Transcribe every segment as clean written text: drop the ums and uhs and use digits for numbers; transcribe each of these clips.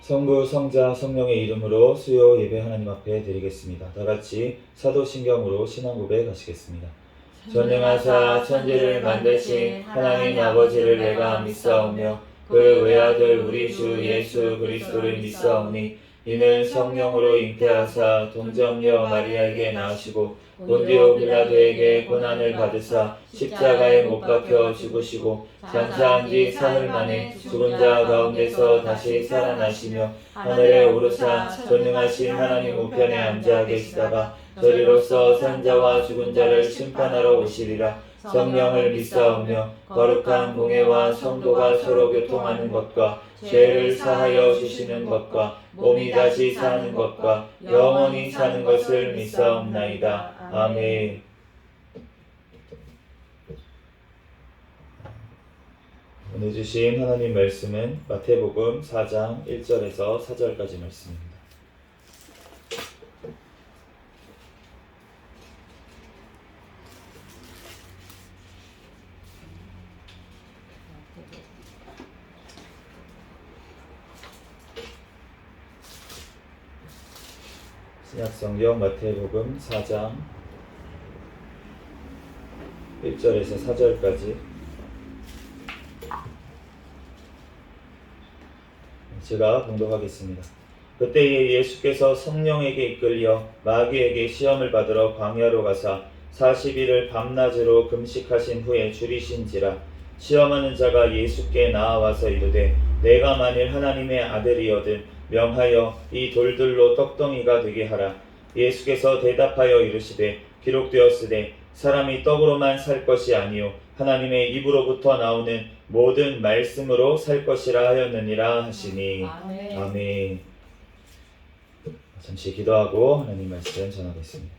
성부, 성자, 성령의 이름으로 수요 예배 하나님 앞에 드리겠습니다. 다같이 사도신경으로 신앙 고백 하시겠습니다. 전능하사 천지를 만드신 하나님 아버지를 내가 믿사오며 그 외아들 우리 주 예수 그리스도를 믿사오니 이는 성령으로 잉태하사 동정녀 마리아에게 낳으시고 본디오 빌라도에게 고난을 받으사 십자가에 못 박혀 죽으시고 장사한 지 사흘 만에 죽은 자 가운데서 다시 살아나시며 하늘에 오르사 전능하신 하나님 우편에 앉아 계시다가 저리로서 산자와 죽은 자를 심판하러 오시리라. 성령을 믿사오며 거룩한 공회와 성도가 서로 교통하는 것과 죄를 사하여 주시는 것과 몸이 다시 사는 것과 영원히 사는 것을 믿사옵나이다. 아멘. 오늘 주신 하나님 말씀은 마태복음 4장 1절에서 4절까지 말씀입니다. 신약성경 마태복음 4장 1절에서 4절까지 제가 봉독하겠습니다. 그때에 예수께서 성령에게 이끌려 마귀에게 시험을 받으러 광야로 가사 40일을 밤낮으로 금식하신 후에 줄이신지라. 시험하는 자가 예수께 나아와서 이르되 내가 만일 하나님의 아들이거든 명하여 이 돌들로 떡덩이가 되게 하라. 예수께서 대답하여 이르시되 기록되었으되 사람이 떡으로만 살 것이 아니요 하나님의 입으로부터 나오는 모든 말씀으로 살 것이라 하였느니라 하시니. 아멘. 아멘. 잠시 기도하고 하나님 말씀 전하겠습니다.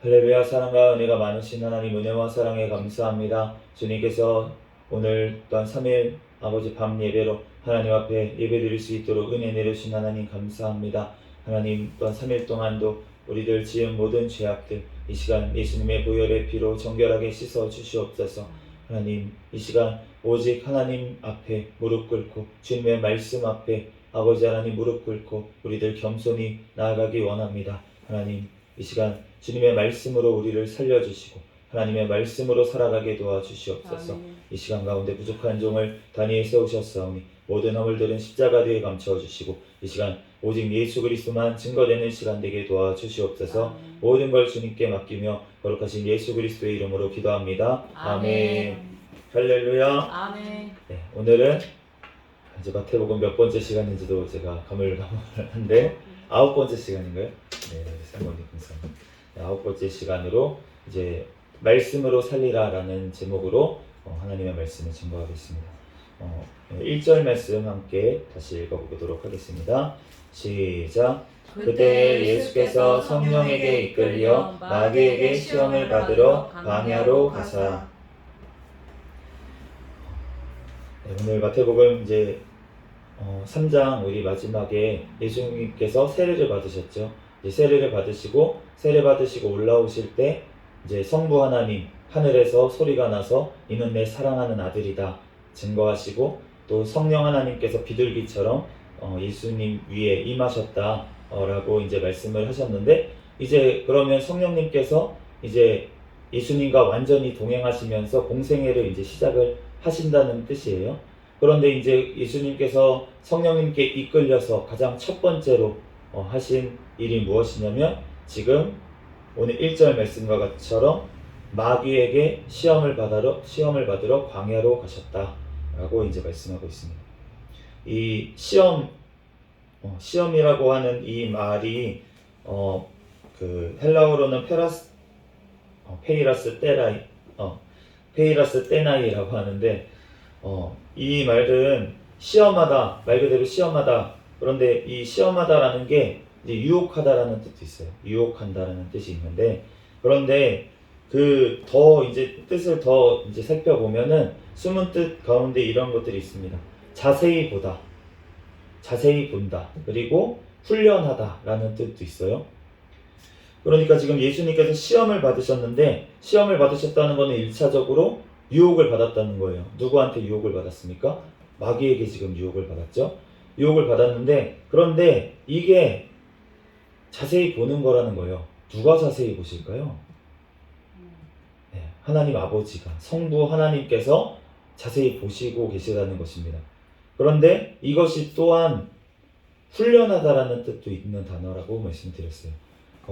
할렐루야. 사랑과 은혜가 많으신 하나님 은혜와 사랑에 감사합니다. 주님께서 오늘 또한 3일 아버지 밤 예배로 하나님 앞에 예배드릴 수 있도록 은혜 내려주신 하나님 감사합니다. 하나님 또한 3일 동안도 우리들 지은 모든 죄악들 이 시간 예수님의 보혈의 피로 정결하게 씻어 주시옵소서. 하나님 이 시간 오직 하나님 앞에 무릎 꿇고 주님의 말씀 앞에 아버지 하나님 무릎 꿇고 우리들 겸손히 나아가기 원합니다. 하나님 이 시간 주님의 말씀으로 우리를 살려주시고 하나님의 말씀으로 살아가게 도와주시옵소서. 이 시간 가운데 부족한 종을 단위에 세우셨사오니 모든 허물들은 십자가 뒤에 감춰주시고 이 시간 오직 예수 그리스도만 증거되는 시간 되게 도와주시옵소서. 모든 걸 주님께 맡기며 거룩하신 예수 그리스도의 이름으로 기도합니다. 아멘. 할렐루야. 아멘. 네, 오늘은 이제 마태복음 몇 번째 시간인지도 제가 가물가물한데 9번째 시간인가요? 네, 사모님 감사합니다. 네, 9번째 시간으로 이제 말씀으로 살리라라는 제목으로 하나님의 말씀을 증거하겠습니다. 1절 말씀 함께 다시 읽어보도록 하겠습니다. 시작. 그때 예수께서 성령에게 이끌려 마귀에게 시험을 받으러 광야로 가사. 네, 오늘 마태복음 이제 3장 우리 마지막에 예수님께서 세례를 받으셨죠. 이제 세례를 받으시고 올라오실 때 이제 성부 하나님 하늘에서 소리가 나서 이는 내 사랑하는 아들이다 증거하시고 또 성령 하나님께서 비둘기처럼 예수님 위에 임하셨다라고 이제 말씀을 하셨는데 이제 그러면 성령님께서 이제 예수님과 완전히 동행하시면서 공생애를 이제 시작을 하신다는 뜻이에요. 그런데 이제 예수님께서 성령님께 이끌려서 가장 첫 번째로 하신 일이 무엇이냐면 지금 오늘 1절 말씀과 같이처럼 마귀에게 시험을 받으러 광야로 가셨다라고 이제 말씀하고 있습니다. 이 시험이라고 하는 이 말이 그 헬라어로는 페이라스 테나이라고 하는데 이 말은 시험하다, 말 그대로 시험하다. 그런데 이 시험하다라는 게 이제 유혹하다라는 뜻도 있어요. 유혹한다라는 뜻이 있는데 그런데 그 더 이제 뜻을 더 이제 살펴보면은 숨은 뜻 가운데 이런 것들이 있습니다. 자세히 보다, 자세히 본다, 그리고 훈련하다라는 뜻도 있어요. 그러니까 지금 예수님께서 시험을 받으셨는데 시험을 받으셨다는 것은 1차적으로 유혹을 받았다는 거예요. 누구한테 유혹을 받았습니까? 마귀에게 지금 유혹을 받았죠. 유혹을 받았는데, 그런데 이게 자세히 보는 거라는 거예요. 누가 자세히 보실까요? 네, 하나님 아버지가, 성부 하나님께서 자세히 보시고 계시다는 것입니다. 그런데 이것이 또한 훈련하다라는 뜻도 있는 단어라고 말씀드렸어요.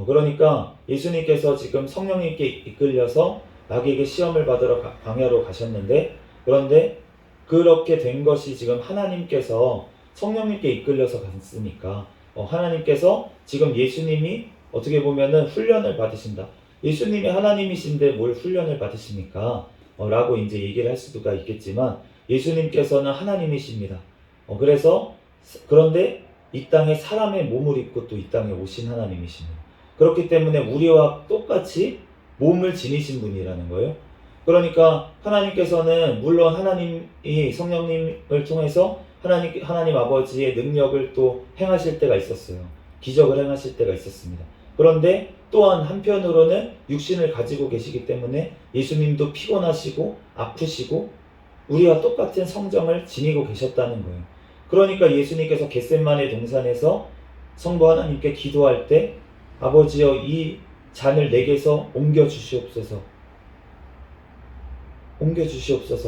그러니까 예수님께서 지금 성령님께 이끌려서 마귀에게 시험을 받으러 광야로 가셨는데, 그런데 그렇게 된 것이 지금 하나님께서 성령님께 이끌려서 갔으니까 하나님께서 지금 예수님이 어떻게 보면은 훈련을 받으신다. 예수님이 하나님이신데 뭘 훈련을 받으십니까? 라고 이제 얘기를 할 수가 있겠지만 예수님께서는 하나님이십니다. 그래서 그런데 이 땅에 사람의 몸을 입고 또 이 땅에 오신 하나님이십니다. 그렇기 때문에 우리와 똑같이 몸을 지니신 분이라는 거예요. 그러니까 하나님께서는 물론 하나님이 성령님을 통해서 하나님 아버지의 능력을 또 행하실 때가 있었어요. 기적을 행하실 때가 있었습니다. 그런데 또한 한편으로는 육신을 가지고 계시기 때문에 예수님도 피곤하시고 아프시고 우리와 똑같은 성정을 지니고 계셨다는 거예요. 그러니까 예수님께서 겟셋마네 동산에서 성부 하나님께 기도할 때 아버지여 이 잔을 내게서 옮겨주시옵소서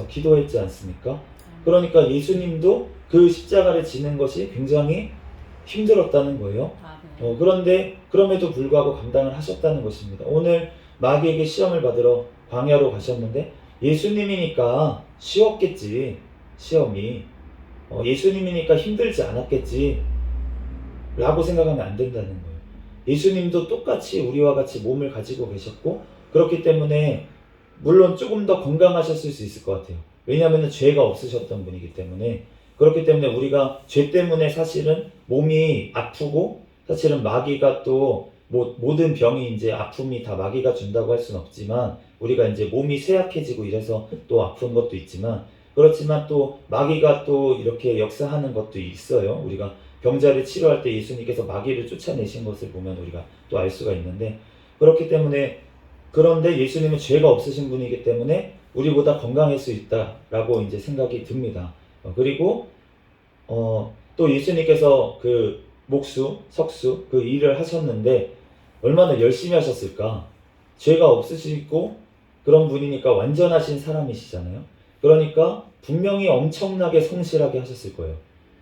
기도했지 않습니까? 그러니까 예수님도 그 십자가를 지는 것이 굉장히 힘들었다는 거예요. 그런데 그럼에도 불구하고 감당을 하셨다는 것입니다. 오늘 마귀에게 시험을 받으러 광야로 가셨는데 예수님이니까 쉬웠겠지. 시험이 예수님이니까 힘들지 않았겠지 라고 생각하면 안 된다는 거예요. 예수님도 똑같이 우리와 같이 몸을 가지고 계셨고 그렇기 때문에 물론 조금 더 건강하셨을 수 있을 것 같아요. 왜냐하면 죄가 없으셨던 분이기 때문에. 그렇기 때문에 우리가 죄 때문에 사실은 몸이 아프고 사실은 마귀가 또 모든 병이 이제 아픔이 다 마귀가 준다고 할 수는 없지만 우리가 이제 몸이 쇠약해지고 이래서 또 아픈 것도 있지만 그렇지만 또 마귀가 또 이렇게 역사하는 것도 있어요. 우리가 병자를 치료할 때 예수님께서 마귀를 쫓아내신 것을 보면 우리가 또 알 수가 있는데 그렇기 때문에 그런데 예수님은 죄가 없으신 분이기 때문에 우리보다 건강할 수 있다라고 이제 생각이 듭니다. 그리고 또 예수님께서 그 목수, 석수 그 일을 하셨는데 얼마나 열심히 하셨을까? 죄가 없으시고 그런 분이니까 완전하신 사람이시잖아요. 그러니까 분명히 엄청나게 성실하게 하셨을 거예요.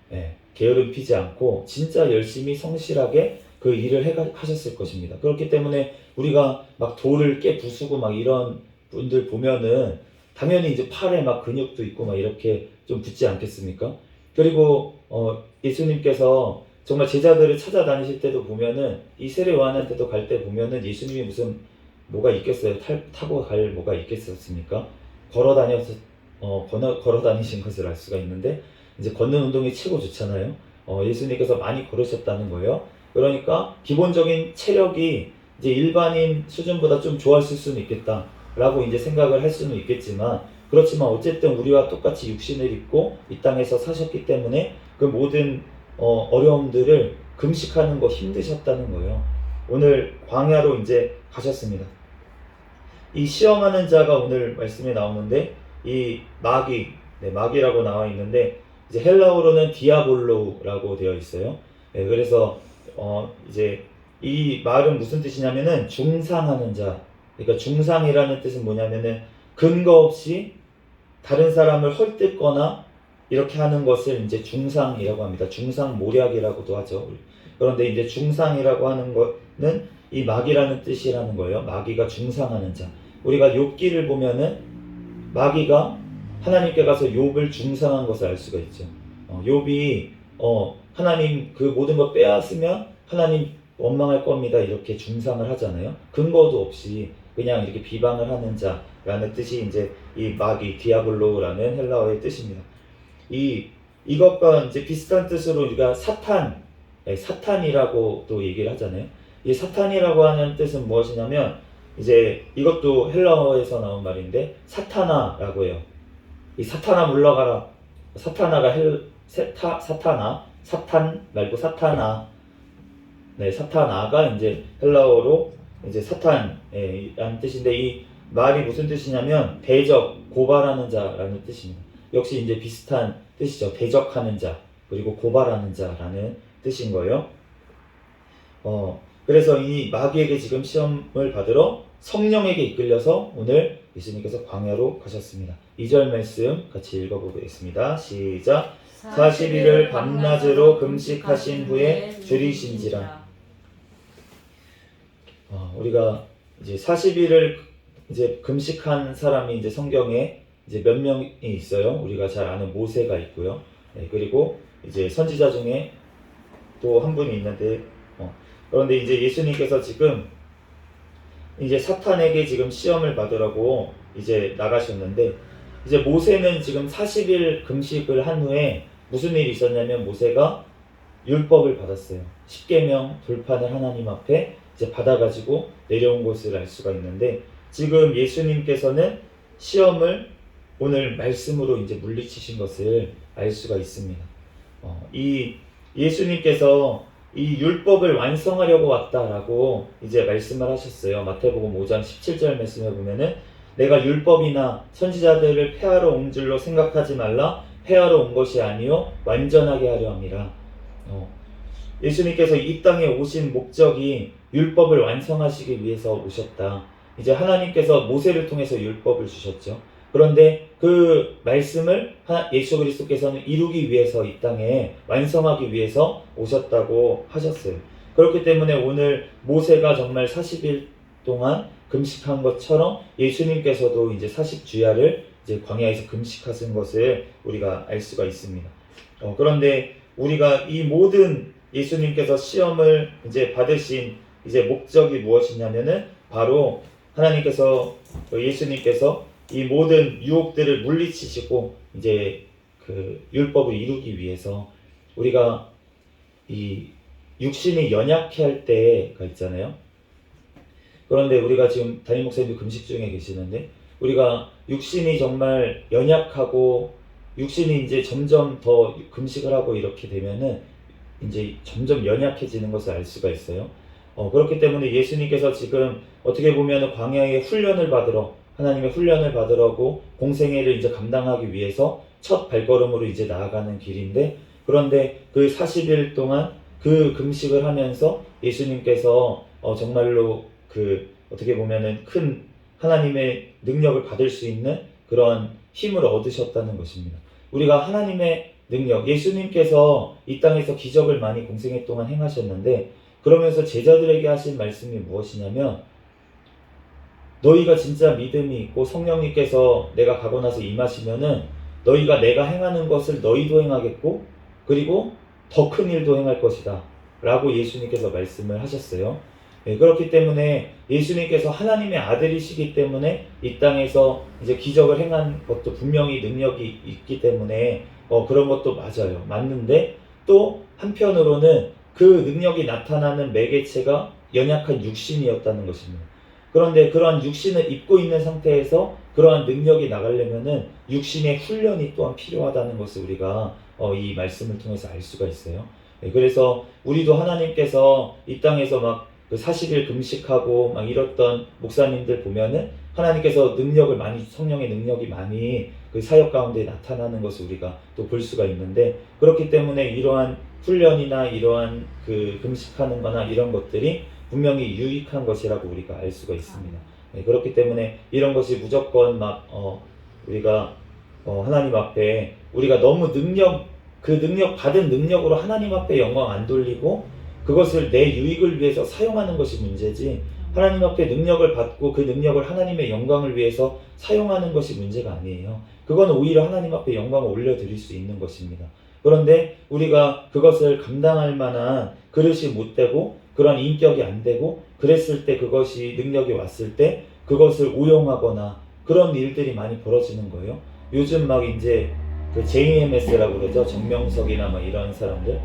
네, 게으름 피지 않고 진짜 열심히 성실하게 그 일을 하셨을 것입니다. 그렇기 때문에 우리가 막 돌을 부수고 막 이런 분들 보면은 당연히 이제 팔에 막 근육도 있고 막 이렇게 좀 붙지 않겠습니까? 그리고 예수님께서 정말 제자들을 찾아다니실 때도 보면은 이 세례 요한한테도 갈 때 보면은 예수님이 무슨 뭐가 있겠어요? 타고 갈 뭐가 있겠었습니까? 걸어 다니신 것을 알 수가 있는데 이제 걷는 운동이 최고 좋잖아요. 예수님께서 많이 걸으셨다는 거예요. 그러니까 기본적인 체력이 이제 일반인 수준보다 좀 좋았을 수는 있겠다라고 이제 생각을 할 수는 있겠지만 그렇지만 어쨌든 우리와 똑같이 육신을 입고 이 땅에서 사셨기 때문에 그 모든 어려움들을 금식하는 거 힘드셨다는 거예요. 오늘 광야로 이제 가셨습니다. 이 시험하는 자가 오늘 말씀에 나오는데 이 마귀라고 나와 있는데 이제 헬라어로는 디아볼로라고 되어 있어요. 네, 그래서 이제 이 말은 무슨 뜻이냐면은 중상하는 자. 그러니까 중상이라는 뜻은 뭐냐면은 근거 없이 다른 사람을 헐뜯거나 이렇게 하는 것을 이제 중상이라고 합니다. 중상모략이라고도 하죠. 그런데 이제 중상이라고 하는 거는 이 마귀라는 뜻이라는 거예요. 마귀가 중상하는 자. 우리가 욥기를 보면은 마귀가 하나님께 가서 욥을 중상한 것을 알 수가 있죠. 욥이 하나님 그 모든 것 빼앗으면 하나님 원망할 겁니다. 이렇게 중상을 하잖아요. 근거도 없이 그냥 이렇게 비방을 하는 자라는 뜻이 이제 이 마귀 디아블로라는 헬라어의 뜻입니다. 이것과 이제 비슷한 뜻으로 우리가 사탄이라고 또 얘기를 하잖아요. 이 사탄이라고 하는 뜻은 무엇이냐면 이제 이것도 헬라어에서 나온 말인데 사타나라고 해요. 이 사타나 물러가라. 사타나가 사탄 말고 사타나. 네, 사타나가 이제 헬라어로 이제 사탄이라는 뜻인데 이 말이 무슨 뜻이냐면 대적, 고발하는 자라는 뜻입니다. 역시 이제 비슷한 뜻이죠. 대적하는 자. 그리고 고발하는 자라는 뜻인 거예요. 그래서 이 마귀에게 지금 시험을 받으러 성령에게 이끌려서 오늘 예수님께서 광야로 가셨습니다. 2절 말씀 같이 읽어보겠습니다. 시작. 40일을 밤낮으로 금식하신 후에 줄이신지라. 우리가 이제 40일을 이제 금식한 사람이 이제 성경에 이제 몇 명이 있어요. 우리가 잘 아는 모세가 있고요. 그리고 이제 선지자 중에 또 한 분이 있는데, 그런데 이제 예수님께서 지금 이제 사탄에게 지금 시험을 받으라고 이제 나가셨는데, 이제 모세는 지금 40일 금식을 한 후에 무슨 일이 있었냐면 모세가 율법을 받았어요. 십계명 돌판을 하나님 앞에 이제 받아가지고 내려온 것을 알 수가 있는데, 지금 예수님께서는 시험을 오늘 말씀으로 이제 물리치신 것을 알 수가 있습니다. 이 예수님께서 이 율법을 완성하려고 왔다라고 이제 말씀을 하셨어요. 마태복음 5장 17절 말씀에 보면은 내가 율법이나 선지자들을 폐하러 온 줄로 생각하지 말라. 폐하러 온 것이 아니요 완전하게 하려 함이라. 예수님께서 이 땅에 오신 목적이 율법을 완성하시기 위해서 오셨다. 이제 하나님께서 모세를 통해서 율법을 주셨죠. 그런데 그 말씀을 예수 그리스도께서는 이루기 위해서 이 땅에 완성하기 위해서 오셨다고 하셨어요. 그렇기 때문에 오늘 모세가 정말 40일 동안 금식한 것처럼 예수님께서도 이제 40주야를 이제 광야에서 금식하신 것을 우리가 알 수가 있습니다. 그런데 우리가 이 모든 예수님께서 시험을 이제 받으신 이제 목적이 무엇이냐면은 바로 하나님께서 예수님께서 이 모든 유혹들을 물리치시고 이제 그 율법을 이루기 위해서 우리가 이 육신이 연약해 할 때가 있잖아요. 그런데 우리가 지금 담임 목사님도 금식 중에 계시는데 우리가 육신이 정말 연약하고 육신이 이제 점점 더 금식을 하고 이렇게 되면은 이제 점점 연약해지는 것을 알 수가 있어요. 그렇기 때문에 예수님께서 지금 어떻게 보면 광야의 훈련을 받으러 하나님의 훈련을 받으라고 공생애를 이제 감당하기 위해서 첫 발걸음으로 이제 나아가는 길인데, 그런데 그 40일 동안 그 금식을 하면서 예수님께서 정말로 그 어떻게 보면은 큰 하나님의 능력을 받을 수 있는 그런 힘을 얻으셨다는 것입니다. 우리가 하나님의 능력, 예수님께서 이 땅에서 기적을 많이 공생애 동안 행하셨는데, 그러면서 제자들에게 하신 말씀이 무엇이냐면 너희가 진짜 믿음이 있고 성령님께서 내가 가고 나서 임하시면은 너희가 내가 행하는 것을 너희도 행하겠고 그리고 더 큰 일도 행할 것이다 라고 예수님께서 말씀을 하셨어요. 그렇기 때문에 예수님께서 하나님의 아들이시기 때문에 이 땅에서 이제 기적을 행한 것도 분명히 능력이 있기 때문에 그런 것도 맞아요. 맞는데 또 한편으로는 그 능력이 나타나는 매개체가 연약한 육신이었다는 것입니다. 그런데 그러한 육신을 입고 있는 상태에서 그러한 능력이 나가려면은 육신의 훈련이 또한 필요하다는 것을 우리가 이 말씀을 통해서 알 수가 있어요. 그래서 우리도 하나님께서 이 땅에서 막 그 40일 금식하고 막 이랬던 목사님들 보면은 하나님께서 능력을 많이, 성령의 능력이 많이 그 사역 가운데 나타나는 것을 우리가 또 볼 수가 있는데, 그렇기 때문에 이러한 훈련이나 이러한 그 금식하는 거나 이런 것들이 분명히 유익한 것이라고 우리가 알 수가 있습니다. 그렇기 때문에 이런 것이 무조건 막 우리가 하나님 앞에 우리가 너무 그 능력 받은 능력으로 하나님 앞에 영광 안 돌리고 그것을 내 유익을 위해서 사용하는 것이 문제지, 하나님 앞에 능력을 받고 그 능력을 하나님의 영광을 위해서 사용하는 것이 문제가 아니에요. 그건 오히려 하나님 앞에 영광을 올려드릴 수 있는 것입니다. 그런데 우리가 그것을 감당할 만한 그릇이 못 되고 그런 인격이 안 되고 그랬을 때, 그것이 능력이 왔을 때 그것을 오용하거나 그런 일들이 많이 벌어지는 거예요. 요즘 막 이제 그 JMS라고 그러죠. 정명석이나 막 이런 사람들,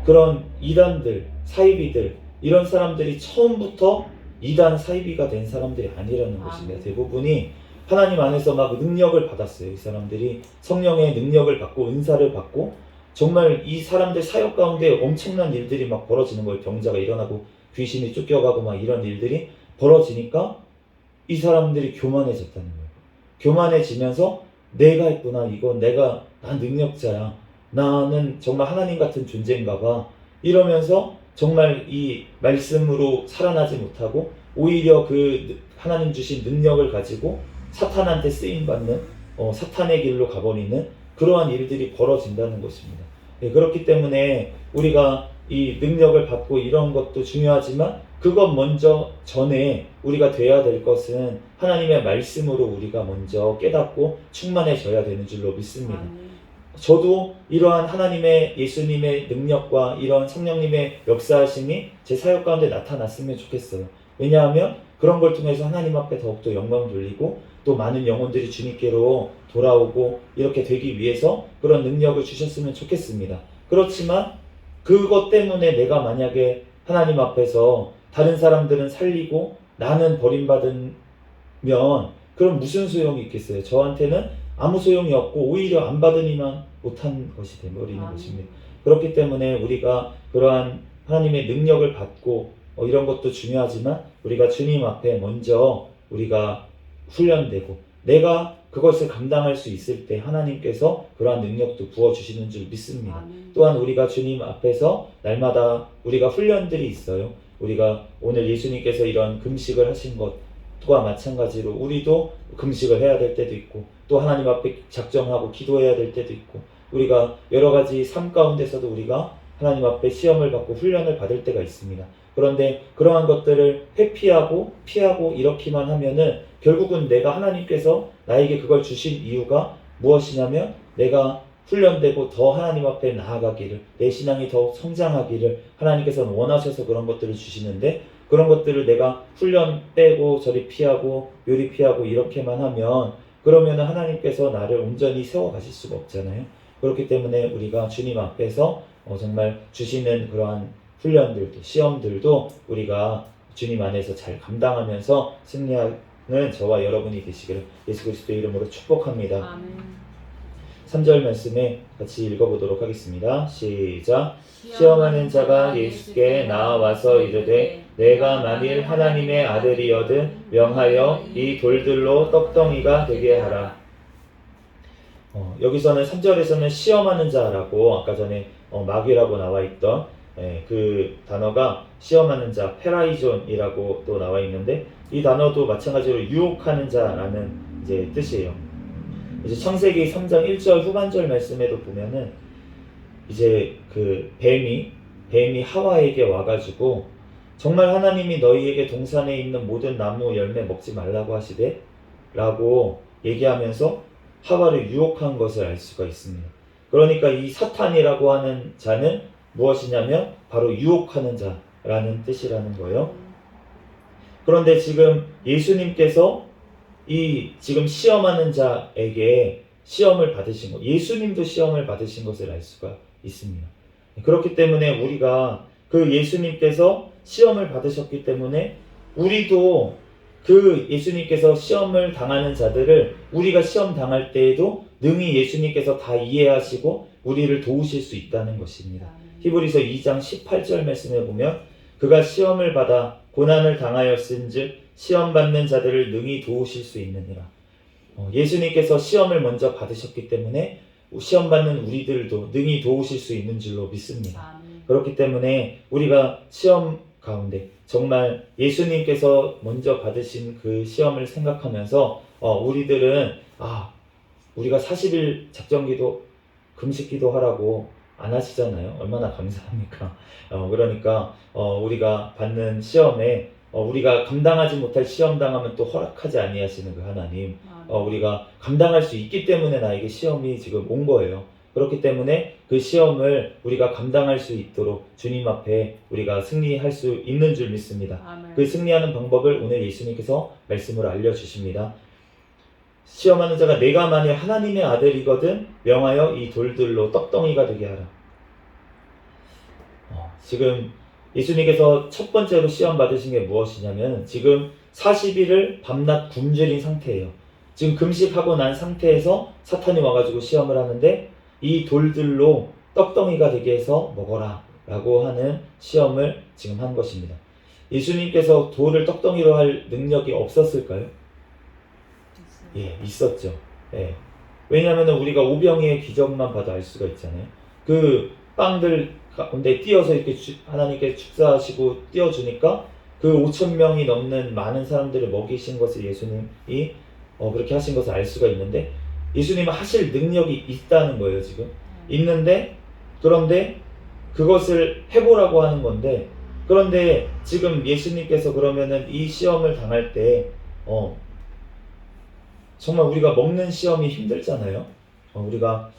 그런 이단들, 사이비들, 이런 사람들이 처음부터 이단 사이비가 된 사람들이 아니라는 것입니다. 대부분이 하나님 안에서 막 능력을 받았어요. 이 사람들이 성령의 능력을 받고 은사를 받고 정말 이 사람들 사역 가운데 엄청난 일들이 막 벌어지는 거예요. 병자가 일어나고 귀신이 쫓겨가고 막 이런 일들이 벌어지니까 이 사람들이 교만해졌다는 거예요. 교만해지면서 내가 있구나, 이건 난 능력자야, 나는 정말 하나님 같은 존재인가 봐. 이러면서 정말 이 말씀으로 살아나지 못하고 오히려 그 하나님 주신 능력을 가지고 사탄한테 쓰임받는 사탄의 길로 가버리는 그러한 일들이 벌어진다는 것입니다. 예, 그렇기 때문에 우리가 이 능력을 받고 이런 것도 중요하지만 그것 먼저 전에 우리가 돼야 될 것은 하나님의 말씀으로 우리가 먼저 깨닫고 충만해져야 되는 줄로 믿습니다. 저도 이러한 하나님의 예수님의 능력과 이런 성령님의 역사하심이 제 사역 가운데 나타났으면 좋겠어요. 왜냐하면 그런 걸 통해서 하나님 앞에 더욱더 영광 돌리고 또 많은 영혼들이 주님께로 돌아오고 이렇게 되기 위해서 그런 능력을 주셨으면 좋겠습니다. 그렇지만 그것 때문에 내가 만약에 하나님 앞에서 다른 사람들은 살리고 나는 버림받으면 그럼 무슨 소용이 있겠어요? 저한테는 아무 소용이 없고 오히려 안 받으니만 못한 것이 되어버리는 것입니다. 그렇기 때문에 우리가 그러한 하나님의 능력을 받고 이런 것도 중요하지만 우리가 주님 앞에 먼저 우리가 훈련되고 내가 그것을 감당할 수 있을 때 하나님께서 그러한 능력도 부어주시는 줄 믿습니다. 또한 우리가 주님 앞에서 날마다 우리가 훈련들이 있어요. 우리가 오늘 예수님께서 이런 금식을 하신 것과 마찬가지로 우리도 금식을 해야 될 때도 있고 또 하나님 앞에 작정하고 기도해야 될 때도 있고 우리가 여러 가지 삶 가운데서도 우리가 하나님 앞에 시험을 받고 훈련을 받을 때가 있습니다. 그런데 그러한 것들을 회피하고 피하고 이렇게만 하면은 결국은 내가 하나님께서 나에게 그걸 주신 이유가 무엇이냐면 내가 훈련되고 더 하나님 앞에 나아가기를 내 신앙이 더 성장하기를 하나님께서는 원하셔서 그런 것들을 주시는데 그런 것들을 내가 훈련 빼고 저리 피하고 요리 피하고 이렇게만 하면 그러면 하나님께서 나를 온전히 세워가실 수가 없잖아요. 그렇기 때문에 우리가 주님 앞에서 정말 주시는 그러한 훈련들도 시험들도 우리가 주님 안에서 잘 감당하면서 승리하는 저와 여러분이 되시기를 예수 그리스도의 이름으로 축복합니다. 아멘. 3절 말씀에 같이 읽어보도록 하겠습니다. 시작. 시험하는 자가 예수께 나와서 이르되 내가 만일 하나님의 아들이거든 명하여 이 돌들로 떡덩이가 되게 하라. 여기서는 3절에서는 시험하는 자라고 아까 전에 마귀라고 나와 있던 그 단어가 시험하는 자, 페라이존이라고 또 나와 있는데 이 단어도 마찬가지로 유혹하는 자라는 이제 뜻이에요. 이제 창세기 3장 1절 후반절 말씀에도 보면은 이제 그 뱀이 하와에게 와가지고 정말 하나님이 너희에게 동산에 있는 모든 나무 열매 먹지 말라고 하시되 라고 얘기하면서 하와를 유혹한 것을 알 수가 있습니다. 그러니까 이 사탄이라고 하는 자는 무엇이냐면 바로 유혹하는 자라는 뜻이라는 거예요. 그런데 지금 예수님께서 이 지금 시험하는 자에게 시험을 받으신 것, 예수님도 시험을 받으신 것을 알 수가 있습니다. 그렇기 때문에 우리가 그 예수님께서 시험을 받으셨기 때문에 우리도 그 예수님께서 시험을 당하는 자들을 우리가 시험 당할 때에도 능히 예수님께서 다 이해하시고 우리를 도우실 수 있다는 것입니다. 히브리서 2장 18절 말씀에 보면 그가 시험을 받아 고난을 당하였은즉 시험 받는 자들을 능히 도우실 수 있느니라. 예수님께서 시험을 먼저 받으셨기 때문에 시험 받는 우리들도 능히 도우실 수 있는 줄로 믿습니다. 그렇기 때문에 우리가 시험 가운데 정말 예수님께서 먼저 받으신 그 시험을 생각하면서 우리들은 우리가 40일 작정기도 금식기도 하라고 안 하시잖아요. 얼마나 감사합니까? 그러니까 우리가 받는 시험에 우리가 감당하지 못할 시험 당하면 또 허락하지 아니하시는 그 하나님, 우리가 감당할 수 있기 때문에 나에게 시험이 지금 온 거예요. 그렇기 때문에 그 시험을 우리가 감당할 수 있도록 주님 앞에 우리가 승리할 수 있는 줄 믿습니다. 아멘. 그 승리하는 방법을 오늘 예수님께서 말씀으로 알려주십니다. 시험하는 자가 내가 만일 하나님의 아들이거든 명하여 이 돌들로 떡덩이가 되게 하라. 지금 예수님께서 첫 번째로 시험 받으신 게 무엇이냐면 지금 40일을 밤낮 굶주린 상태예요. 지금 금식하고 난 상태에서 사탄이 와가지고 시험을 하는데 이 돌들로 떡덩이가 되게 해서 먹어라 라고 하는 시험을 지금 한 것입니다. 예수님께서 돌을 떡덩이로 할 능력이 없었을까요? 예, 있었죠. 예. 왜냐하면 우리가 오병이의 기적만 봐도 알 수가 있잖아요. 그 빵들 가운데 띄어서 이렇게 하나님께 축사하시고 띄어주니까 그 5천 명이 넘는 많은 사람들을 먹이신 것을 예수님이 그렇게 하신 것을 알 수가 있는데, 예수님은 하실 능력이 있다는 거예요. 지금 있는데, 그런데 그것을 해보라고 하는 건데, 그런데 지금 예수님께서 그러면은 이 시험을 당할 때 정말 우리가 먹는 시험이 힘들잖아요. 우리가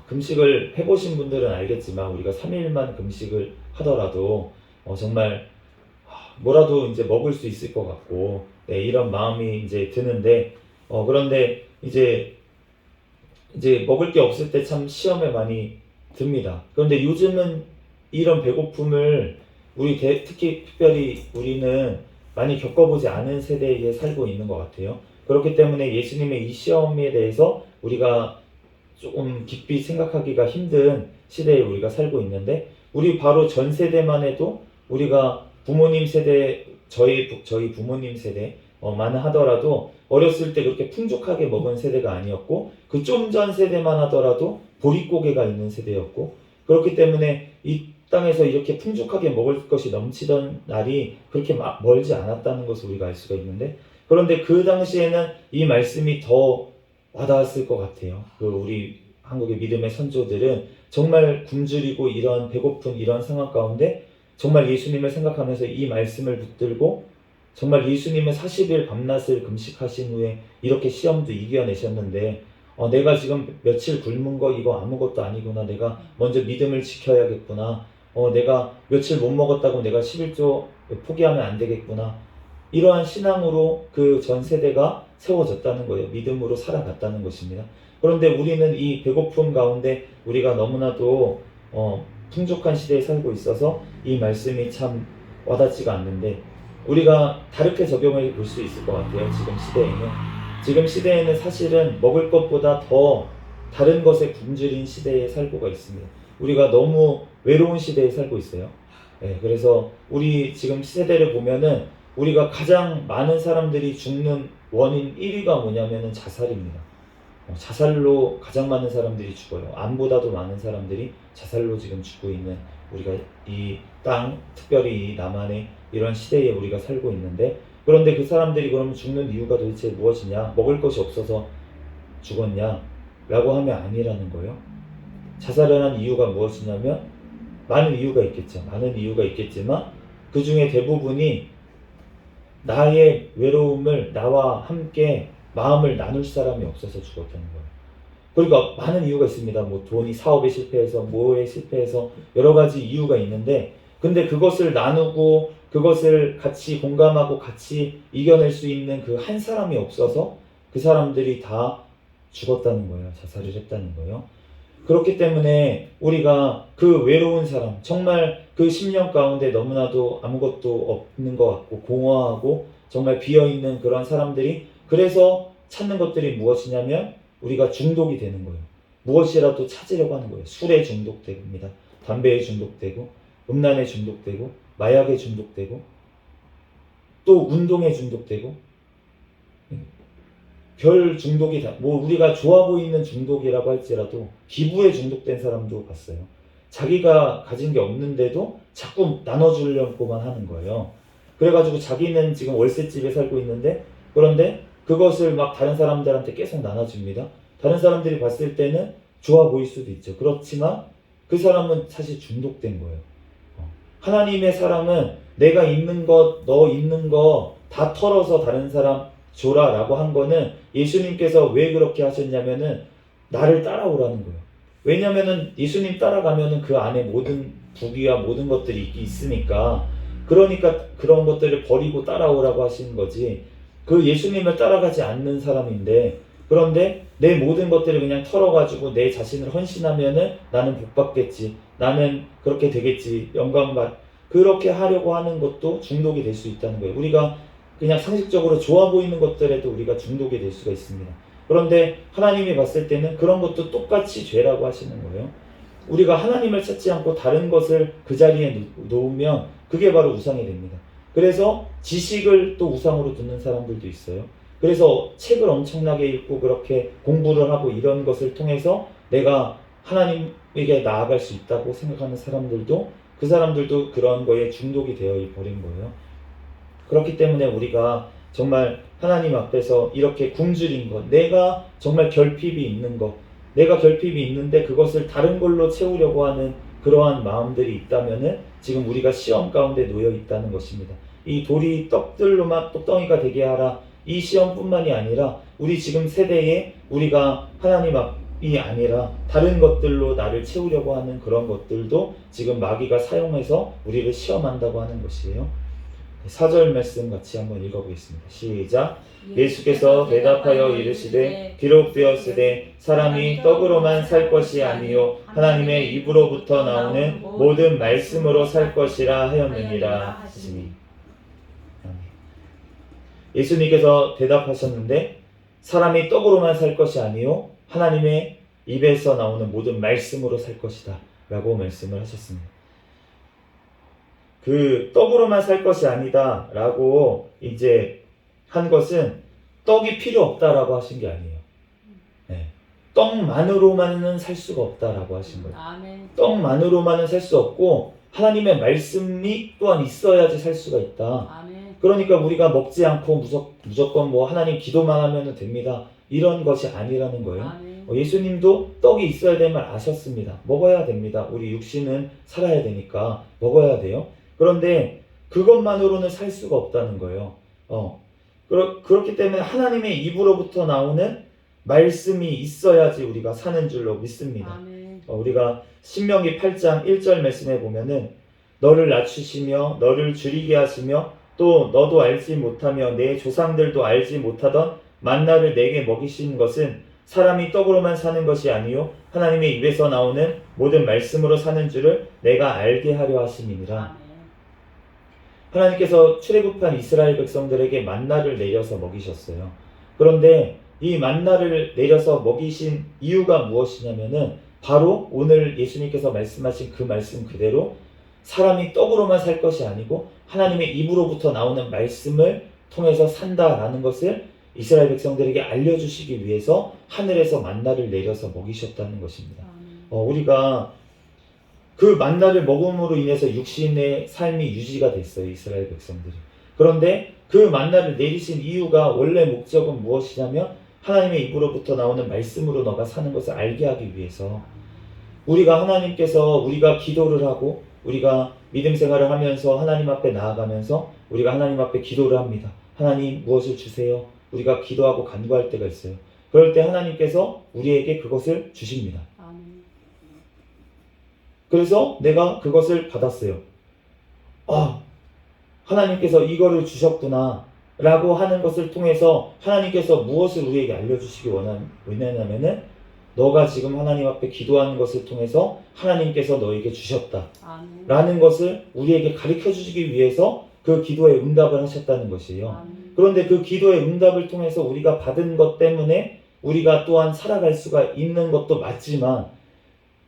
금식을 해보신 분들은 알겠지만, 우리가 3일만 금식을 하더라도 정말 뭐라도 이제 먹을 수 있을 것 같고, 네, 이런 마음이 이제 드는데, 그런데 이제 먹을 게 없을 때 참 시험에 많이 듭니다. 그런데 요즘은 이런 배고픔을 특히 특별히 우리는 많이 겪어보지 않은 세대에 살고 있는 것 같아요. 그렇기 때문에 예수님의 이 시험에 대해서 우리가 조금 깊이 생각하기가 힘든 시대에 우리가 살고 있는데, 우리 바로 전 세대만 해도 우리가 부모님 세대, 저희 부모님 세대만 하더라도 어렸을 때 그렇게 풍족하게 먹은 세대가 아니었고, 그 좀 전 세대만 하더라도 보릿고개가 있는 세대였고, 그렇기 때문에 이 땅에서 이렇게 풍족하게 먹을 것이 넘치던 날이 그렇게 멀지 않았다는 것을 우리가 알 수가 있는데, 그런데 그 당시에는 이 말씀이 더 와닿았을 것 같아요. 우리 한국의 믿음의 선조들은 정말 굶주리고 이런 배고픈 이런 상황 가운데 정말 예수님을 생각하면서 이 말씀을 붙들고, 정말 예수님은 40일 밤낮을 금식하신 후에 이렇게 시험도 이겨내셨는데, 내가 지금 며칠 굶은 거 이거 아무것도 아니구나, 내가 먼저 믿음을 지켜야겠구나, 내가 며칠 못 먹었다고 내가 11조 포기하면 안 되겠구나, 이러한 신앙으로 그 전 세대가 세워졌다는 거예요. 믿음으로 살아갔다는 것입니다. 그런데 우리는 이 배고픔 가운데 우리가 너무나도 풍족한 시대에 살고 있어서 이 말씀이 참 와닿지가 않는데, 우리가 다르게 적용해 볼 수 있을 것 같아요. 지금 시대에는 사실은 먹을 것보다 더 다른 것에 굶주린 시대에 살고가 있습니다. 우리가 너무 외로운 시대에 살고 있어요. 네, 그래서 우리 지금 세대를 보면은 우리가 가장 많은 사람들이 죽는 원인 1위가 뭐냐면은 자살입니다. 자살로 가장 많은 사람들이 죽어요. 암보다도 많은 사람들이 자살로 지금 죽고 있는, 우리가 이 땅, 특별히 이 남한의 이런 시대에 우리가 살고 있는데, 그런데 그 사람들이 그러면 죽는 이유가 도대체 무엇이냐? 먹을 것이 없어서 죽었냐? 라고 하면 아니라는 거예요. 자살을 한 이유가 무엇이냐면 많은 이유가 있겠죠. 많은 이유가 있겠지만 그 중에 대부분이 나의 외로움을 나와 함께 마음을 나눌 사람이 없어서 죽었다는 거예요. 그러니까 많은 이유가 있습니다. 뭐 돈이 사업에 실패해서, 뭐에 실패해서, 여러 가지 이유가 있는데, 근데 그것을 나누고 그것을 같이 공감하고 같이 이겨낼 수 있는 그 한 사람이 없어서 그 사람들이 다 죽었다는 거예요. 자살을 했다는 거예요. 그렇기 때문에 우리가 그 외로운 사람, 정말 그 10년 가운데 너무나도 아무것도 없는 것 같고 공허하고 정말 비어있는 그런 사람들이, 그래서 찾는 것들이 무엇이냐면 우리가 중독이 되는 거예요. 무엇이라도 찾으려고 하는 거예요. 술에 중독됩니다. 담배에 중독되고, 음란에 중독되고, 마약에 중독되고, 또 운동에 중독되고, 별 중독이 우리가 좋아 보이는 중독이라고 할지라도 기부에 중독된 사람도 봤어요. 자기가 가진 게 없는데도 자꾸 나눠주려고만 하는 거예요. 그래가지고 자기는 지금 월세집에 살고 있는데, 그런데 그것을 막 다른 사람들한테 계속 나눠줍니다. 다른 사람들이 봤을 때는 좋아 보일 수도 있죠. 그렇지만 그 사람은 사실 중독된 거예요. 하나님의 사랑은 내가 있는 것, 너 있는 거 다 털어서 다른 사람 줘라 라고 한 거는, 예수님께서 왜 그렇게 하셨냐면은 나를 따라오라는 거예요. 왜냐면은 예수님 따라가면은 그 안에 모든 부귀와 모든 것들이 있으니까, 그러니까 그런 것들을 버리고 따라오라고 하시는 거지, 그 예수님을 따라가지 않는 사람인데, 그런데 내 모든 것들을 그냥 털어가지고 내 자신을 헌신하면은 나는 복 받겠지, 나는 그렇게 되겠지, 그렇게 하려고 하는 것도 중독이 될 수 있다는 거예요. 우리가 그냥 상식적으로 좋아 보이는 것들에도 우리가 중독이 될 수가 있습니다. 그런데 하나님이 봤을 때는 그런 것도 똑같이 죄라고 하시는 거예요. 우리가 하나님을 찾지 않고 다른 것을 그 자리에 놓으면 그게 바로 우상이 됩니다. 그래서 지식을 또 우상으로 두는 사람들도 있어요. 그래서 책을 엄청나게 읽고 그렇게 공부를 하고 이런 것을 통해서 내가 하나님에게 나아갈 수 있다고 생각하는 사람들도 그 사람들도 그런 거에 중독이 되어 버린 거예요. 그렇기 때문에 우리가 정말 하나님 앞에서 이렇게 굶주린 것, 내가 정말 결핍이 있는 것, 내가 결핍이 있는데 그것을 다른 걸로 채우려고 하는 그러한 마음들이 있다면은 지금 우리가 시험 가운데 놓여 있다는 것입니다. 이 돌이 떡들로만 떡덩이가 되게 하라. 이 시험뿐만이 아니라 우리 지금 세대에 우리가 하나님 앞이 아니라 다른 것들로 나를 채우려고 하는 그런 것들도 지금 마귀가 사용해서 우리를 시험한다고 하는 것이에요. 4절 말씀 같이 한번 읽어보겠습니다. 시작. 예수께서 대답하여 이르시되 비록 되었으되 사람이 떡으로만 살 것이 아니요 하나님의 입으로부터 나오는 모든 말씀으로 살 것이라 하였느니라 하시니. 예수님께서 대답하셨는데 사람이 떡으로만 살 것이 아니요 하나님의 입에서 나오는 모든 말씀으로 살 것이다 라고 말씀을 하셨습니다. 그 떡으로만 살 것이 아니다 라고 이제 한 것은 떡이 필요 없다라고 하신 게 아니에요. 네. 떡만으로만은 살 수가 없다라고 하신 거예요. 아멘. 떡만으로만은 살 수 없고 하나님의 말씀이 또한 있어야지 살 수가 있다. 아멘. 그러니까 우리가 먹지 않고 무조건 뭐 하나님 기도만 하면 됩니다. 이런 것이 아니라는 거예요. 아멘. 예수님도 떡이 있어야 될 걸 아셨습니다. 먹어야 됩니다. 우리 육신은 살아야 되니까 먹어야 돼요. 그런데 그것만으로는 살 수가 없다는 거예요. 그렇기 때문에 하나님의 입으로부터 나오는 말씀이 있어야지 우리가 사는 줄로 믿습니다. 아멘. 우리가 신명기 8장 1절 말씀에 보면은 너를 낮추시며 너를 줄이게 하시며 또 너도 알지 못하며 내 조상들도 알지 못하던 만나를 내게 먹이신 것은 사람이 떡으로만 사는 것이 아니요 하나님의 입에서 나오는 모든 말씀으로 사는 줄을 내가 알게 하려 하심이니라. 아멘. 하나님께서 출애굽한 이스라엘 백성들에게 만나를 내려서 먹이셨어요. 그런데 이 만나를 내려서 먹이신 이유가 무엇이냐면은 바로 오늘 예수님께서 말씀하신 그 말씀 그대로 사람이 떡으로만 살 것이 아니고 하나님의 입으로부터 나오는 말씀을 통해서 산다라는 것을 이스라엘 백성들에게 알려주시기 위해서 하늘에서 만나를 내려서 먹이셨다는 것입니다. 우리가 그 만나를 먹음으로 인해서 육신의 삶이 유지가 됐어요. 이스라엘 백성들이. 그런데 그 만나를 내리신 이유가 원래 목적은 무엇이냐면 하나님의 입으로부터 나오는 말씀으로 너가 사는 것을 알게 하기 위해서 우리가 하나님께서 우리가 기도를 하고 우리가 믿음 생활을 하면서 하나님 앞에 나아가면서 우리가 하나님 앞에 기도를 합니다. 하나님 무엇을 주세요? 우리가 기도하고 간구할 때가 있어요. 그럴 때 하나님께서 우리에게 그것을 주십니다. 그래서 내가 그것을 받았어요. 하나님께서 이거를 주셨구나 라고 하는 것을 통해서 하나님께서 무엇을 우리에게 알려주시기 원하냐면은 너가 지금 하나님 앞에 기도하는 것을 통해서 하나님께서 너에게 주셨다 라는 것을 우리에게 가르쳐 주시기 위해서 그 기도에 응답을 하셨다는 것이에요. 그런데 그 기도의 응답을 통해서 우리가 받은 것 때문에 우리가 또한 살아갈 수가 있는 것도 맞지만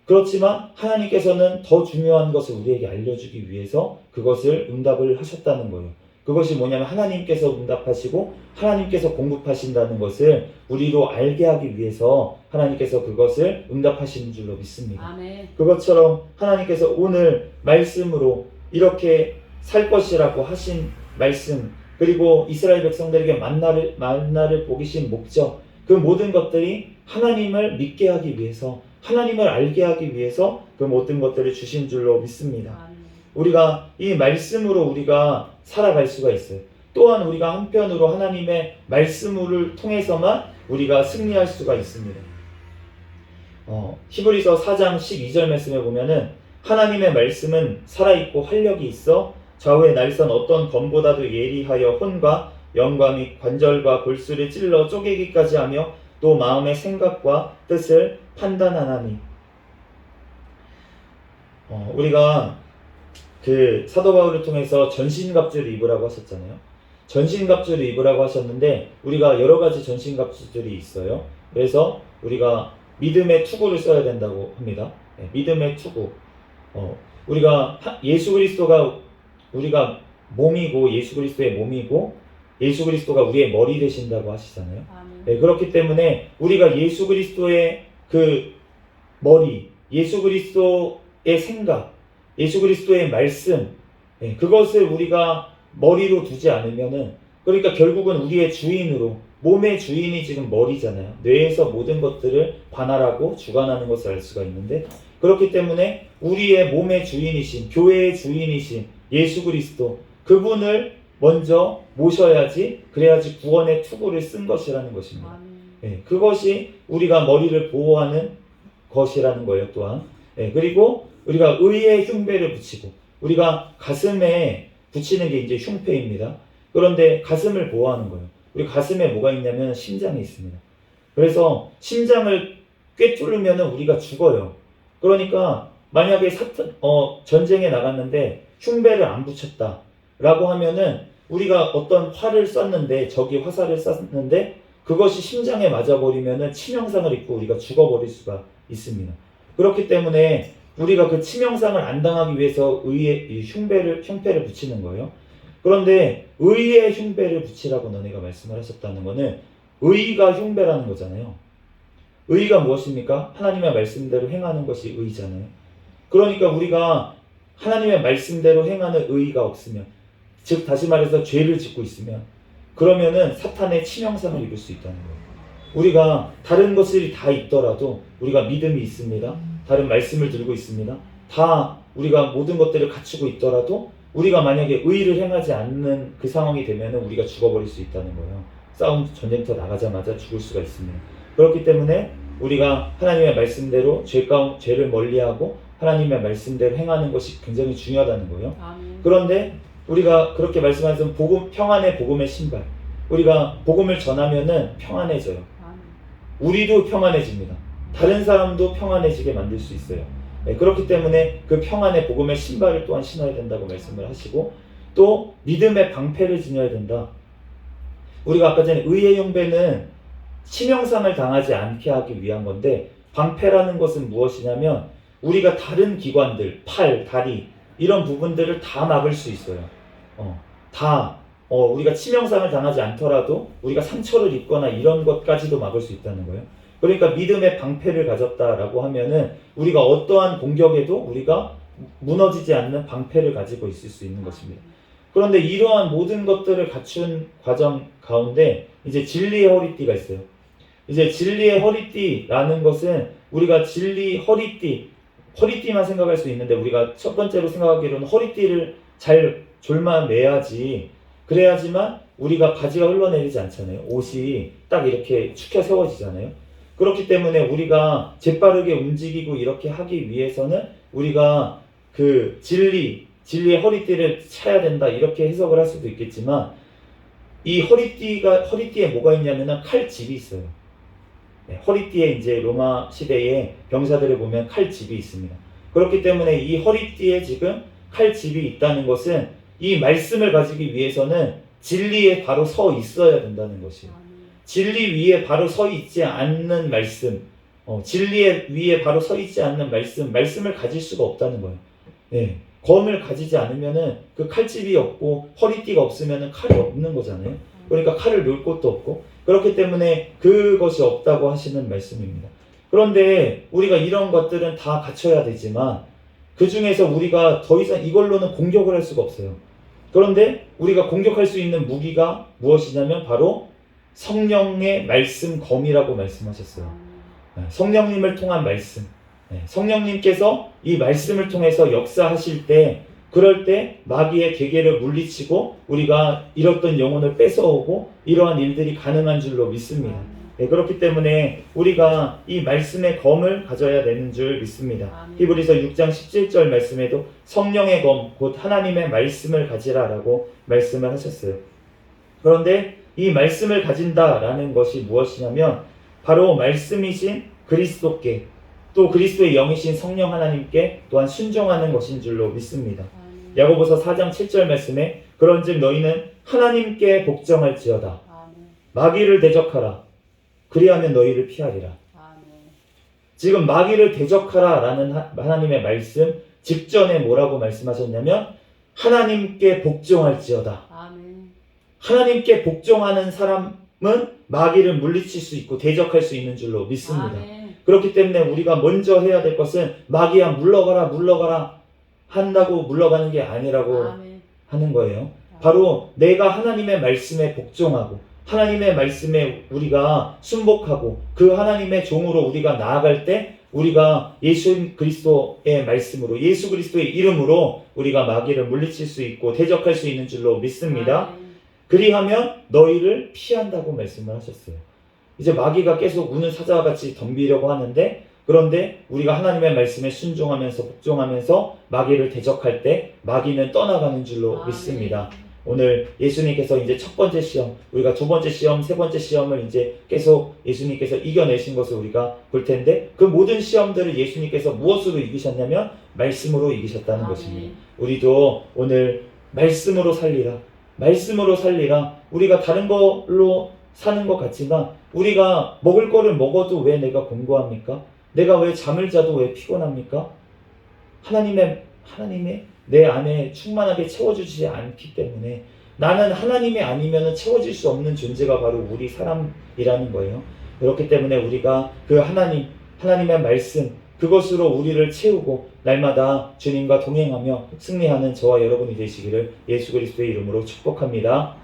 그렇지만 하나님께서는 더 중요한 것을 우리에게 알려주기 위해서 그것을 응답을 하셨다는 거예요. 그것이 뭐냐면 하나님께서 응답하시고 하나님께서 공급하신다는 것을 우리로 알게 하기 위해서 하나님께서 그것을 응답하시는 줄로 믿습니다. 아멘. 그것처럼 하나님께서 오늘 말씀으로 이렇게 살 것이라고 하신 말씀 그리고 이스라엘 백성들에게 만나를 보기신 목적 그 모든 것들이 하나님을 믿게 하기 위해서 하나님을 알게 하기 위해서 그 모든 것들을 주신 줄로 믿습니다. 우리가 이 말씀으로 우리가 살아갈 수가 있어요. 또한 우리가 한편으로 하나님의 말씀을 통해서만 우리가 승리할 수가 있습니다. 히브리서 4장 12절 말씀에 보면은 하나님의 말씀은 살아있고 활력이 있어 좌우의 날선 어떤 검보다도 예리하여 혼과 영과 및 관절과 골수를 찔러 쪼개기까지 하며 또 마음의 생각과 뜻을 판단하나니. 우리가 그 사도 바울을 통해서 전신갑주를 입으라고 하셨잖아요. 전신갑주를 입으라고 하셨는데 우리가 여러 가지 전신갑주들이 있어요. 그래서 우리가 믿음의 투구를 써야 된다고 합니다. 믿음의 투구. 우리가 예수 그리스도가 우리가 몸이고 예수 그리스도의 몸이고 예수 그리스도가 우리의 머리 되신다고 하시잖아요. 그렇기 때문에 우리가 예수 그리스도의 그 머리, 예수 그리스도의 생각, 예수 그리스도의 말씀, 그것을 우리가 머리로 두지 않으면은, 그러니까 결국은 우리의 주인으로, 몸의 주인이 지금 머리잖아요. 뇌에서 모든 것들을 관할하고 주관하는 것을 알 수가 있는데, 그렇기 때문에 우리의 몸의 주인이신, 교회의 주인이신 예수 그리스도, 그분을 먼저 모셔야지, 그래야지 구원의 투구를 쓴 것이라는 것입니다. 그것이 우리가 머리를 보호하는 것이라는 거예요, 또한. 그리고 우리가 의의 흉배를 붙이고, 우리가 가슴에 붙이는 게 이제 흉패입니다. 그런데 가슴을 보호하는 거예요. 우리 가슴에 뭐가 있냐면 심장이 있습니다. 그래서 심장을 꿰뚫으면 우리가 죽어요. 그러니까 만약에 전쟁에 나갔는데 흉배를 안 붙였다라고 하면은, 우리가 어떤 활을 쐈는데, 적이 화살을 쐈는데 그것이 심장에 맞아버리면은 치명상을 입고 우리가 죽어버릴 수가 있습니다. 그렇기 때문에 우리가 그 치명상을 안 당하기 위해서 의의 흉패를 붙이는 거예요. 그런데 의의 흉배를 붙이라고 너네가 말씀을 하셨다는 것은 의가 흉배라는 거잖아요. 의가 무엇입니까? 하나님의 말씀대로 행하는 것이 의잖아요. 그러니까 우리가 하나님의 말씀대로 행하는 의가 없으면, 즉 다시 말해서 죄를 짓고 있으면, 그러면은 사탄의 치명상을 입을 수 있다는 거예요. 우리가 다른 것들이 다 있더라도 우리가 믿음이 있습니다. 다른 말씀을 들고 있습니다. 다 우리가 모든 것들을 갖추고 있더라도 우리가 만약에 의를 행하지 않는 그 상황이 되면 우리가 죽어버릴 수 있다는 거예요. 싸움 전쟁터 나가자마자 죽을 수가 있습니다. 그렇기 때문에 우리가 하나님의 말씀대로 죄를 멀리하고 하나님의 말씀대로 행하는 것이 굉장히 중요하다는 거예요. 그런데 우리가 그렇게 말씀하신 평안의 복음의 신발, 우리가 복음을 전하면은 평안해져요. 우리도 평안해집니다. 다른 사람도 평안해지게 만들 수 있어요. 그렇기 때문에 그 평안의 복음의 신발을 또한 신어야 된다고 말씀을 하시고, 또 믿음의 방패를 지녀야 된다. 우리가 아까 전에 의의 흉배는 치명상을 당하지 않게 하기 위한 건데, 방패라는 것은 무엇이냐면 우리가 다른 기관들, 팔, 다리 이런 부분들을 다 막을 수 있어요. 우리가 치명상을 당하지 않더라도 우리가 상처를 입거나 이런 것까지도 막을 수 있다는 거예요. 그러니까 믿음의 방패를 가졌다라고 하면은 우리가 어떠한 공격에도 우리가 무너지지 않는 방패를 가지고 있을 수 있는 것입니다. 그런데 이러한 모든 것들을 갖춘 과정 가운데 이제 진리의 허리띠가 있어요. 이제 진리의 허리띠라는 것은 우리가 허리띠만 생각할 수 있는데, 우리가 첫 번째로 생각하기로는 허리띠를 잘 졸만 매야지, 그래야지만 우리가 바지가 흘러내리지 않잖아요. 옷이 딱 이렇게 축혀 세워지잖아요. 그렇기 때문에 우리가 재빠르게 움직이고 이렇게 하기 위해서는 우리가 그 진리의 허리띠를 차야 된다, 이렇게 해석을 할 수도 있겠지만, 이 허리띠에 뭐가 있냐면 칼집이 있어요. 허리띠에 이제 로마 시대의 병사들을 보면 칼집이 있습니다. 그렇기 때문에 이 허리띠에 지금 칼집이 있다는 것은 이 말씀을 가지기 위해서는 진리에 바로 서 있어야 된다는 것이에요. 진리 위에 바로 서 있지 않는 말씀, 진리 위에 바로 서 있지 않는 말씀을 가질 수가 없다는 거예요. 검을 가지지 않으면은 그 칼집이 없고 허리띠가 없으면은 칼이 없는 거잖아요. 그러니까 칼을 놓을 곳도 없고, 그렇기 때문에 그것이 없다고 하시는 말씀입니다. 그런데 우리가 이런 것들은 다 갖춰야 되지만, 그 중에서 우리가 더 이상 이걸로는 공격을 할 수가 없어요. 그런데 우리가 공격할 수 있는 무기가 무엇이냐면 바로 성령의 말씀 검이라고 말씀하셨어요. 성령님을 통한 말씀. 성령님께서 이 말씀을 통해서 역사하실 때, 그럴 때 마귀의 계계를 물리치고 우리가 잃었던 영혼을 뺏어오고 이러한 일들이 가능한 줄로 믿습니다. 그렇기 때문에 우리가 이 말씀의 검을 가져야 되는 줄 믿습니다. 히브리서 6장 17절 말씀에도 성령의 검, 곧 하나님의 말씀을 가지라라고 말씀을 하셨어요. 그런데 이 말씀을 가진다라는 것이 무엇이냐면 바로 말씀이신 그리스도께, 또 그리스도의 영이신 성령 하나님께 또한 순종하는 것인 줄로 믿습니다. 야고보서 4장 7절 말씀에 그런즉 너희는 하나님께 복종할지어다. 마귀를 대적하라. 그리하면 너희를 피하리라. 지금 마귀를 대적하라라는 하나님의 말씀 직전에 뭐라고 말씀하셨냐면 하나님께 복종할지어다. 하나님께 복종하는 사람, 마귀를 물리칠 수 있고 대적할 수 있는 줄로 믿습니다. 아멘. 그렇기 때문에 우리가 먼저 해야 될 것은 마귀야 물러가라 한다고 물러가는 게 아니라고 아멘. 하는 거예요. 바로 내가 하나님의 말씀에 복종하고 하나님의 말씀에 우리가 순복하고 그 하나님의 종으로 우리가 나아갈 때 우리가 예수 그리스도의 말씀으로 예수 그리스도의 이름으로 우리가 마귀를 물리칠 수 있고 대적할 수 있는 줄로 믿습니다. 아멘. 그리하면 너희를 피한다고 말씀을 하셨어요. 이제 마귀가 계속 우는 사자와 같이 덤비려고 하는데 그런데 우리가 하나님의 말씀에 순종하면서 복종하면서 마귀를 대적할 때 마귀는 떠나가는 줄로 아멘. 믿습니다. 오늘 예수님께서 이제 첫 번째 시험, 우리가 두 번째 시험, 세 번째 시험을 이제 계속 예수님께서 이겨내신 것을 우리가 볼 텐데 그 모든 시험들을 예수님께서 무엇으로 이기셨냐면 말씀으로 이기셨다는 아멘. 것입니다. 우리도 오늘 말씀으로 살리라. 말씀으로 살리라. 우리가 다른 걸로 사는 것 같지만 우리가 먹을 거를 먹어도 왜 내가 공고합니까? 내가 왜 잠을 자도 왜 피곤합니까? 하나님의 내 안에 충만하게 채워주지 않기 때문에 나는 하나님이 아니면 채워질 수 없는 존재가 바로 우리 사람이라는 거예요. 그렇기 때문에 우리가 그 하나님의 말씀 그것으로 우리를 채우고 날마다 주님과 동행하며 승리하는 저와 여러분이 되시기를 예수 그리스도의 이름으로 축복합니다.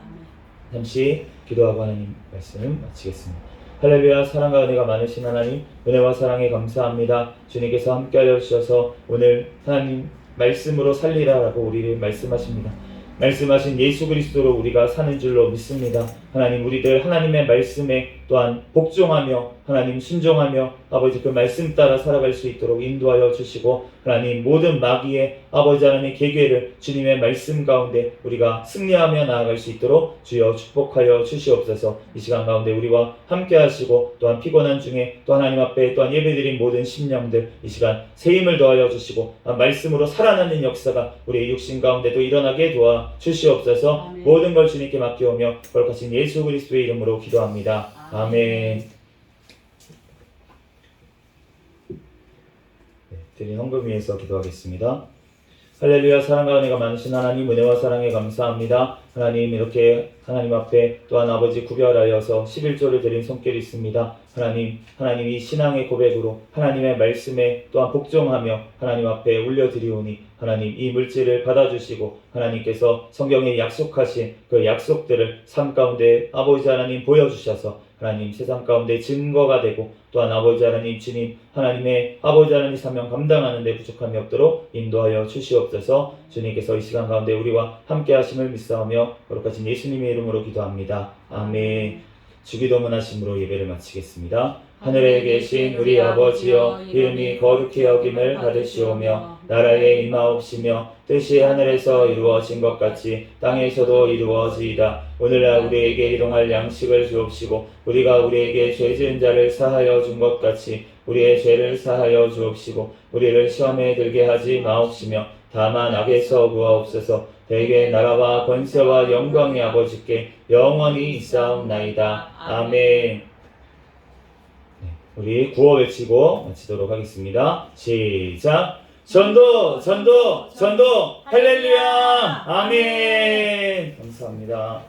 잠시 기도하고 하나님 말씀 마치겠습니다. 할렐루야. 사랑과 은혜가 많으신 하나님 은혜와 사랑에 감사합니다. 주님께서 함께하여 주셔서 오늘 하나님 말씀으로 살리라라고 우리를 말씀하십니다. 말씀하신 예수 그리스도로 우리가 사는 줄로 믿습니다. 하나님 우리들 하나님의 말씀에 또한 복종하며 하나님 순종하며 아버지 그 말씀 따라 살아갈 수 있도록 인도하여 주시고 하나님 모든 마귀의 아버지 하나님의 계계를 주님의 말씀 가운데 우리가 승리하며 나아갈 수 있도록 주여 축복하여 주시옵소서. 이 시간 가운데 우리와 함께 하시고 또한 피곤한 중에 또 하나님 앞에 또한 예배드린 모든 심령들 이 시간 새 힘을 더하여 주시고 말씀으로 살아나는 역사가 우리의 육신 가운데도 일어나게 도와 주시옵소서. 아멘. 모든 걸 주님께 맡겨오며 거룩하신 예수 그리스도의 이름으로 기도합니다. 아멘. 드린 헌금 위해서 기도하겠습니다. 할렐루야. 사랑과 은혜가 많으신 하나님 은혜와 사랑에 감사합니다. 하나님 이렇게 하나님 앞에 또한 아버지 구별하여서 11조를 드린 손길이 있습니다. 하나님이 신앙의 고백으로 하나님의 말씀에 또한 복종하며 하나님 앞에 올려드리오니 하나님 이 물질을 받아주시고 하나님께서 성경에 약속하신 그 약속들을 삶 가운데 아버지 하나님 보여주셔서 하나님 세상 가운데 증거가 되고 또한 아버지 하나님 주님 하나님의 아버지 하나님 사명 감당하는 데 부족함이 없도록 인도하여 주시옵소서. 주님께서 이 시간 가운데 우리와 함께 하심을 믿사오며 거룩하신 예수님의 이름으로 기도합니다. 아멘. 주기도문 하심으로 예배를 마치겠습니다. 하늘에 계신 우리 아버지여 이름이 거룩히 여김을 받으시오며 나라에 임하옵시며 뜻이 하늘에서 이루어진 것 같이 땅에서도 이루어지이다. 오늘날 우리에게 일용할 양식을 주옵시고 우리가 우리에게 죄 지은 자를 사하여 준 것 같이 우리의 죄를 사하여 주옵시고 우리를 시험에 들게 하지 마옵시며 다만 악에서 구하옵소서. 대개 나라와 권세와 영광이 아버지께 영원히 있사옵나이다. 아멘. 우리 구호 외치고 마치도록 하겠습니다. 시작. 전도 할렐루야. 아멘. 감사합니다.